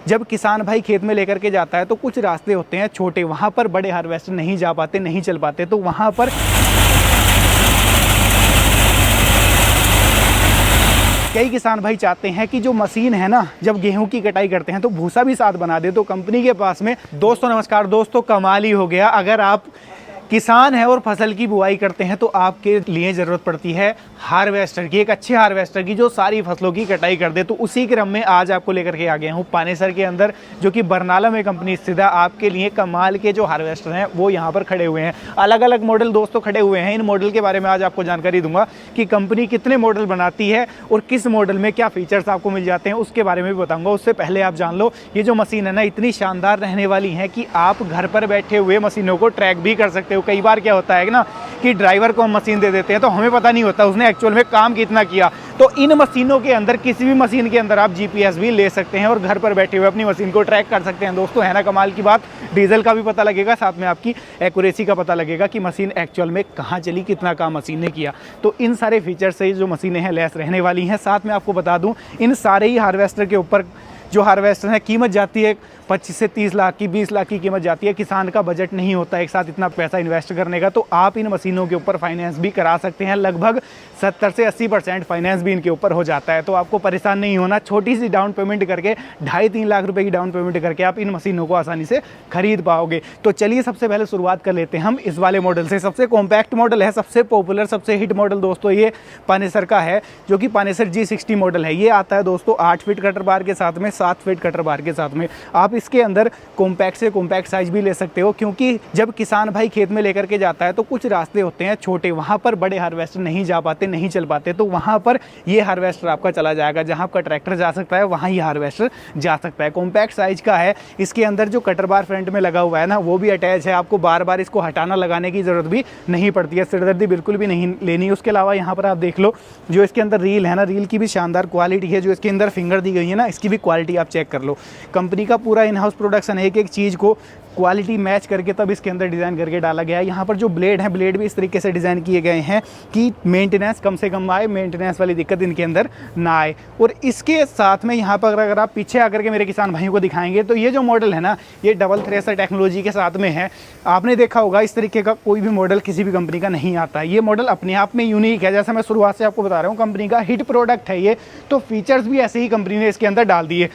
जब किसान भाई खेत में लेकर के जाता है तो कुछ रास्ते होते हैं छोटे, वहाँ पर बड़े हार्वेस्टर नहीं जा पाते, नहीं चल पाते, तो वहाँ पर कई किसान भाई चाहते हैं कि जो मशीन है ना, जब गेहूं की कटाई करते हैं तो भूसा भी साथ बना दे। तो कंपनी के पास में दोस्तों नमस्कार दोस्तों, कमाल ही हो गया। अगर आप किसान हैं और फसल की बुआई करते हैं तो आपके लिए ज़रूरत पड़ती है हार्वेस्टर की, एक अच्छे हार्वेस्टर की जो सारी फसलों की कटाई कर दे। तो उसी क्रम में आज आपको लेकर के आ गया हूँ पानेसर के अंदर, जो कि बरनाला में कंपनी स्थित है। आपके लिए कमाल के जो हार्वेस्टर हैं वो यहाँ पर खड़े हुए हैं। अलग अलग मॉडल दोस्तों खड़े हुए हैं। इन मॉडल के बारे में आज आपको जानकारी दूंगा कि कंपनी कितने मॉडल बनाती है और किस मॉडल में क्या फीचर्स आपको मिल जाते हैं, उसके बारे में भी बताऊँगा। उससे पहले आप जान लो, ये जो मशीन है ना इतनी शानदार रहने वाली है कि आप घर पर बैठे हुए मशीनों को ट्रैक भी कर सकते हो। कई बार क्या होता है ना कि ड्राइवर को हम मशीन दे देते हैं तो हमें पता नहीं होता उसने एक्चुअल में काम कितना किया। तो इन मशीनों के अंदर, किसी भी मशीन के अंदर आप जीपीएस भी ले सकते हैं और घर पर बैठे हुए अपनी मशीन को ट्रैक कर सकते हैं। दोस्तों है ना कमाल की बात। डीजल का भी पता लगेगा, साथ में आपकी एक्यूरेसी का पता लगेगा कि मशीन एक्चुअल में कहाँ चली, कितना काम मशीन ने किया। तो इन सारे फीचर से जो मशीनें हैं लैस रहने वाली हैं। साथ में आपको बता दूँ, इन सारे ही हार्वेस्टर के ऊपर जो हार्वेस्टर है कीमत जाती है 25 से 30 लाख की, 20 लाख की कीमत जाती है। किसान का बजट नहीं होता एक साथ इतना पैसा इन्वेस्ट करने का, तो आप इन मशीनों के ऊपर फाइनेंस भी करा सकते हैं। लगभग 70 से 80% फाइनेंस भी इनके ऊपर हो जाता है। तो आपको परेशान नहीं होना, छोटी सी डाउन पेमेंट करके 2.5-3 लाख रुपए की डाउन पेमेंट करके आप इन मशीनों को आसानी से खरीद पाओगे। तो चलिए सबसे पहले शुरुआत कर लेते हैं हम इस वाले मॉडल से। सबसे कॉम्पैक्ट मॉडल है, सबसे पॉपुलर, सबसे हिट मॉडल दोस्तों ये पानेसर का है, जो कि पानेसर G60 मॉडल है। ये आता है दोस्तों 8 फीट कटर बार के साथ में, 7 फीट कटर बार के साथ में। आप इसके अंदर कॉम्पैक्ट से कॉम्पैक्ट साइज भी ले सकते हो, क्योंकि जब किसान भाई खेत में लेकर के जाता है तो कुछ रास्ते होते हैं छोटे, वहाँ पर बड़े हार्वेस्टर नहीं जा पाते, नहीं चल पाते, तो वहाँ पर ये हार्वेस्टर आपका चला जाएगा। जहाँ आपका ट्रैक्टर जा सकता है वहाँ ये हार्वेस्टर जा सकता है। कॉम्पैक्ट साइज का है। इसके अंदर जो कटर बार फ्रंट में लगा हुआ है ना वो भी अटैच है। आपको बार बार इसको हटाना लगाने की ज़रूरत भी नहीं पड़ती है, सिरदर्दी बिल्कुल भी नहीं लेनी। उसके अलावा यहाँ पर आप देख लो, जो इसके अंदर रील है ना, रील की भी शानदार क्वालिटी है। जो इसके अंदर फिंगर दी गई है ना, इसकी भी क्वालिटी आप चेक कर लो। कंपनी का पूरा इन हाउस प्रोडक्शन है, एक एक चीज़ को क्वालिटी मैच करके तब इसके अंदर डिज़ाइन करके डाला गया है। यहाँ पर जो ब्लेड हैं, ब्लेड भी इस तरीके से डिज़ाइन किए गए हैं कि मेंटेनेंस कम से कम आए, मेंटेनेंस वाली दिक्कत इनके अंदर ना आए। और इसके साथ में यहाँ पर अगर आप पीछे आकर के मेरे किसान भाइयों को दिखाएंगे तो ये जो मॉडल है ना, ये डबल थ्रेशर टेक्नोलॉजी के साथ में है। आपने देखा होगा इस तरीके का कोई भी मॉडल किसी भी कंपनी का नहीं आता है। ये मॉडल अपने आप में यूनिक है। जैसा मैं शुरुआत से आपको बता रहा हूँ, कंपनी का हिट प्रोडक्ट है ये, तो फीचर्स भी ऐसे ही कंपनी ने इसके अंदर डाल दिए।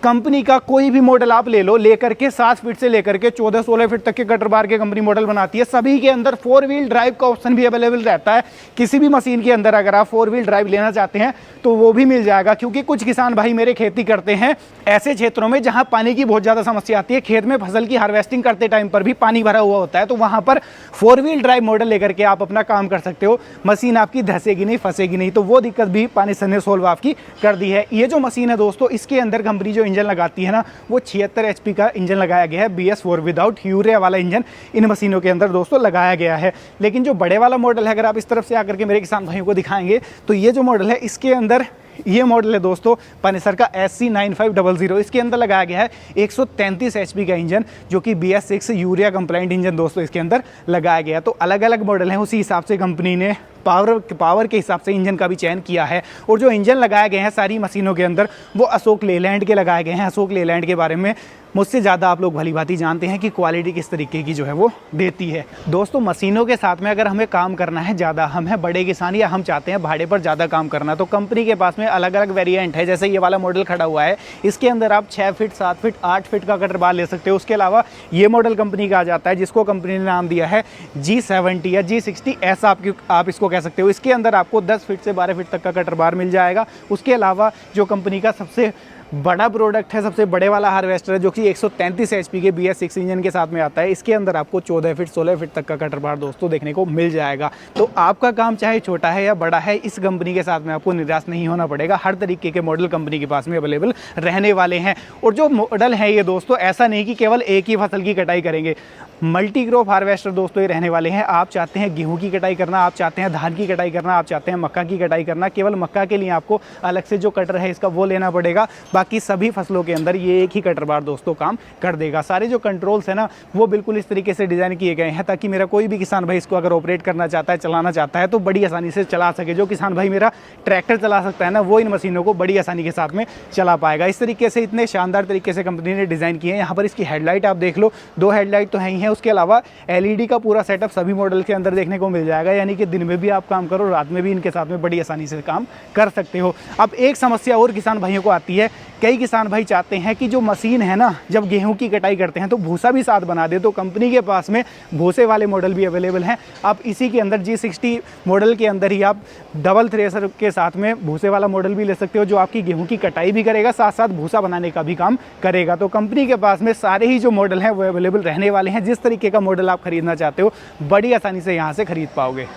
कंपनी का कोई भी मॉडल आप ले लो, लेकर के 7 फीट से लेकर के 14-16 फीट तक के कटर बार के कंपनी मॉडल बनाती है। सभी के अंदर 4 व्हील ड्राइव का ऑप्शन भी अवेलेबल रहता है। किसी भी मशीन के अंदर अगर आप 4 व्हील ड्राइव लेना चाहते हैं तो वो भी मिल जाएगा, क्योंकि कुछ किसान भाई मेरे खेती करते हैं ऐसे क्षेत्रों में जहां पानी की बहुत ज़्यादा समस्या आती है। खेत में फसल की हार्वेस्टिंग करते टाइम पर भी पानी भरा हुआ होता है, तो वहां पर 4 व्हील ड्राइव मॉडल लेकर के आप अपना काम कर सकते हो। मशीन आपकी धंसेगी नहीं, फंसेगी नहीं। तो वो दिक्कत भी पानेसर ने सोल्व आपकी कर दी है। ये जो मशीन है दोस्तों, इसके अंदर कंपनी जो इंजन लगाती है ना, वो 76 HP का इंजन लगाया गया है। BS4 विदाउट यूरिया वाला इंजन इन मशीनों के अंदर दोस्तों लगाया गया है। लेकिन जो बड़े वाला मॉडल है, अगर आप इस तरफ से आकर के मेरे किसान भाइयों को दिखाएंगे तो ये जो मॉडल है, इसके अंदर ये मॉडल है दोस्तों पानेसर का SC9500। इसके अंदर लगाया गया है 133 HP का इंजन, जो कि BS6 यूरिया कंप्लाइंट इंजन दोस्तों इसके अंदर लगाया गया है। तो अलग अलग मॉडल हैं, उसी हिसाब से कंपनी ने पावर के हिसाब से इंजन का भी चयन किया है। और जो इंजन लगाए गए हैं सारी मशीनों के अंदर, वो अशोक लेलैंड के लगाए गए हैं। अशोक लेलैंड के बारे में मुझसे ज़्यादा आप लोग भली भांति जानते हैं कि क्वालिटी किस तरीके की जो है वो देती है। दोस्तों मशीनों के साथ में अगर हमें काम करना है ज़्यादा, हम हैं बड़े किसान या हम चाहते हैं भाड़े पर ज़्यादा काम करना, तो कंपनी के पास में अलग अलग वेरिएंट है। जैसे ये वाला मॉडल खड़ा हुआ है, इसके अंदर आप 6 फीट, 7 फीट, 8 फीट का कटर बार ले सकते हो। उसके अलावा ये मॉडल कंपनी का आ जाता है, जिसको कंपनी ने नाम दिया है G70 या G60, ऐसा आप इसको कह सकते हो। इसके अंदर आपको 10 फीट से 12 फीट तक का कटर बार मिल जाएगा। उसके अलावा जो कंपनी का सबसे बड़ा प्रोडक्ट है, सबसे बड़े वाला हार्वेस्टर है, जो कि 133 HP के BS6 इंजन के साथ में आता है, इसके अंदर आपको 14 फीट 16 फीट तक का कटर बार दोस्तों देखने को मिल जाएगा। तो आपका काम चाहे छोटा है या बड़ा है, इस कंपनी के साथ में आपको निराश नहीं होना पड़ेगा। हर तरीके के मॉडल कंपनी के पास में अवेलेबल रहने वाले हैं। और जो मॉडल है ये दोस्तों, ऐसा नहीं कि केवल एक ही फसल की कटाई करेंगे। मल्टी क्रॉप हार्वेस्टर दोस्तों ये रहने वाले हैं। आप चाहते हैं गेहूं की कटाई करना, आप चाहते हैं धान की कटाई करना, आप चाहते हैं मक्का की कटाई करना, केवल मक्का के लिए आपको अलग से जो कटर है इसका वो लेना पड़ेगा। बाकी सभी फसलों के अंदर ये एक ही कटर बार दोस्तों काम कर देगा। सारे जो कंट्रोल्स है ना वो बिल्कुल इस तरीके से डिज़ाइन किए गए हैं ताकि मेरा कोई भी किसान भाई इसको अगर ऑपरेट करना चाहता है, चलाना चाहता है तो बड़ी आसानी से चला सके। जो किसान भाई मेरा ट्रैक्टर चला सकता है ना वो इन मशीनों को बड़ी आसानी के साथ में चला पाएगा। इस तरीके से इतने शानदार तरीके से कंपनी ने डिज़ाइन किए हैं। यहाँ पर इसकी हेडलाइट आप देख लो, 2 हेडलाइट तो है ही हैं, उसके अलावा LED का पूरा सेटअप सभी मॉडल के अंदर देखने को मिल जाएगा, यानी कि दिन में भी आप काम करो, रात में भी इनके साथ में बड़ी आसानी से काम कर सकते हो। अब एक समस्या और किसान भाइयों को आती है, कई किसान भाई चाहते हैं कि जो मशीन है ना जब गेहूं की कटाई करते हैं तो भूसा भी साथ बना दे, तो कंपनी के पास में भूसे वाले मॉडल भी अवेलेबल हैं। आप इसी के अंदर G60 मॉडल के अंदर ही आप डबल थ्रेसर के साथ में भूसे वाला मॉडल भी ले सकते हो, जो आपकी गेहूं की कटाई भी करेगा, साथ साथ भूसा बनाने का भी काम करेगा। तो कंपनी के पास में सारे ही जो मॉडल हैं वो अवेलेबल रहने वाले हैं। जिस तरीके का मॉडल आप खरीदना चाहते हो बड़ी आसानी से यहाँ से खरीद पाओगे।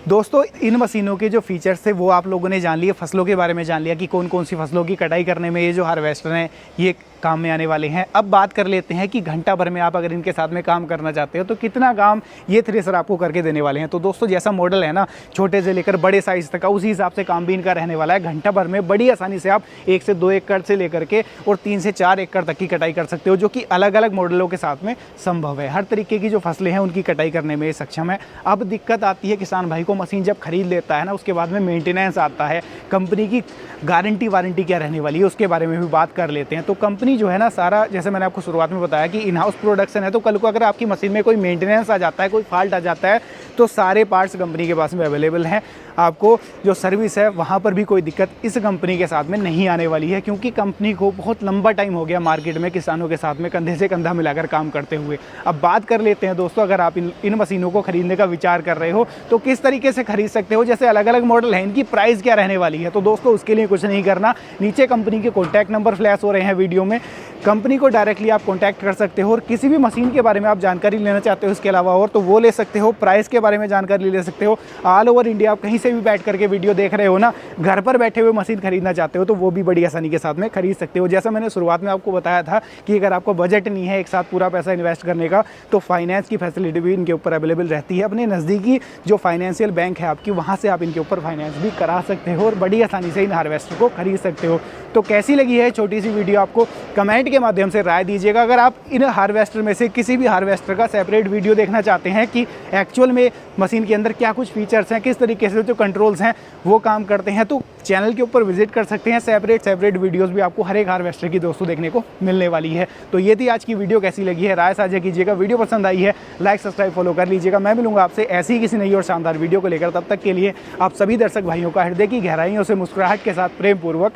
दोस्तों इन मशीनों के जो फीचर्स थे वो आप लोगों ने जान लिए, फसलों के बारे में जान लिया कि कौन कौन सी फसलों की कटाई करने में ये जो हार्वेस्टर हैं ये काम में आने वाले हैं। अब बात कर लेते हैं कि घंटा भर में आप अगर इनके साथ में काम करना चाहते हो तो कितना काम ये थ्रेसर आपको करके देने वाले हैं। तो दोस्तों जैसा मॉडल है ना छोटे से लेकर बड़े साइज़ तक का, उसी हिसाब से काम भी इनका रहने वाला है। घंटा भर में बड़ी आसानी से आप 1 से 2 एकड़ से लेकर के और 3 से 4 एकड़ तक की कटाई कर सकते हो, जो कि अलग अलग मॉडलों के साथ में संभव है। हर तरीके की जो फसलें हैं उनकी कटाई करने में सक्षम है। अब दिक्कत आती है किसान भाई को, मशीन जब खरीद लेता है ना उसके बाद में मेंटेनेंस आता है, कंपनी की गारंटी वारंटी क्या रहने वाली है उसके बारे में भी बात कर लेते हैं। तो कंपनी जो है ना सारा, जैसे मैंने आपको शुरुआत में बताया कि इन हाउस प्रोडक्शन है, तो कल को अगर आपकी मशीन में कोई मेंटेनेंस आ जाता है, कोई फॉल्ट आ जाता है तो सारे पार्ट्स कंपनी के पास में अवेलेबल हैं। आपको जो सर्विस है वहाँ पर भी कोई दिक्कत इस कंपनी के साथ में नहीं आने वाली है, क्योंकि कंपनी को बहुत लंबा टाइम हो गया मार्केट में किसानों के साथ में कंधे से कंधा मिलाकर काम करते हुए। अब बात कर लेते हैं दोस्तों, अगर आप इन मशीनों को खरीदने का विचार कर रहे हो तो किस तरीके से खरीद सकते हो, जैसे अलग अलग मॉडल हैं, इनकी प्राइस क्या रहने वाली है। तो दोस्तों उसके लिए कुछ नहीं करना, नीचे कंपनी के कॉन्टैक्ट नंबर फ्लैश हो रहे हैं वीडियो में, कंपनी को डायरेक्टली आप कॉन्टैक्ट कर सकते हो और किसी भी मशीन के बारे में आप जानकारी लेना चाहते हो इसके अलावा और तो वो ले सकते हो, प्राइस के बारे में जानकारी ले सकते हो। ऑल ओवर इंडिया आप कहीं से भी बैठ करके वीडियो देख रहे हो ना, घर पर बैठे हुए मशीन खरीदना चाहते हो तो वो भी बड़ी आसानी के साथ में खरीद सकते हो। जैसा मैंने शुरुआत में आपको बताया था कि अगर आपको बजट नहीं है एक साथ पूरा पैसा इन्वेस्ट करने का तो फाइनेंस की फैसिलिटी भी इनके ऊपर अवेलेबल रहती है। अपने नज़दीकी जो फाइनेंशियल बैंक है आपकी, वहाँ से आप इनके ऊपर फाइनेंस भी करा सकते हो और बड़ी आसानी से इन हार्वेस्टर को खरीद सकते हो। तो कैसी लगी है छोटी सी वीडियो, आपको कमेंट के माध्यम से राय दीजिएगा। अगर आप इन हार्वेस्टर में से किसी भी हार्वेस्टर का सेपरेट वीडियो देखना चाहते हैं कि एक्चुअल में मशीन के अंदर क्या कुछ फीचर्स हैं, किस तरीके से जो कंट्रोल्स हैं वो काम करते हैं, तो चैनल के ऊपर विजिट कर सकते हैं। सेपरेट वीडियोस भी आपको हर एक हार्वेस्टर की दोस्तों देखने को मिलने वाली है। तो ये थी आज की वीडियो, कैसी लगी है राय साझा कीजिएगा। वीडियो पसंद आई है लाइक सब्सक्राइब फॉलो कर लीजिएगा। मैं मिलूंगा आपसे ऐसी ही किसी नई और शानदार वीडियो को लेकर, तब तक के लिए आप सभी दर्शक भाइयों का हृदय की गहराइयों से मुस्कुराहट के साथ प्रेम पूर्वक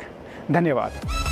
धन्यवाद।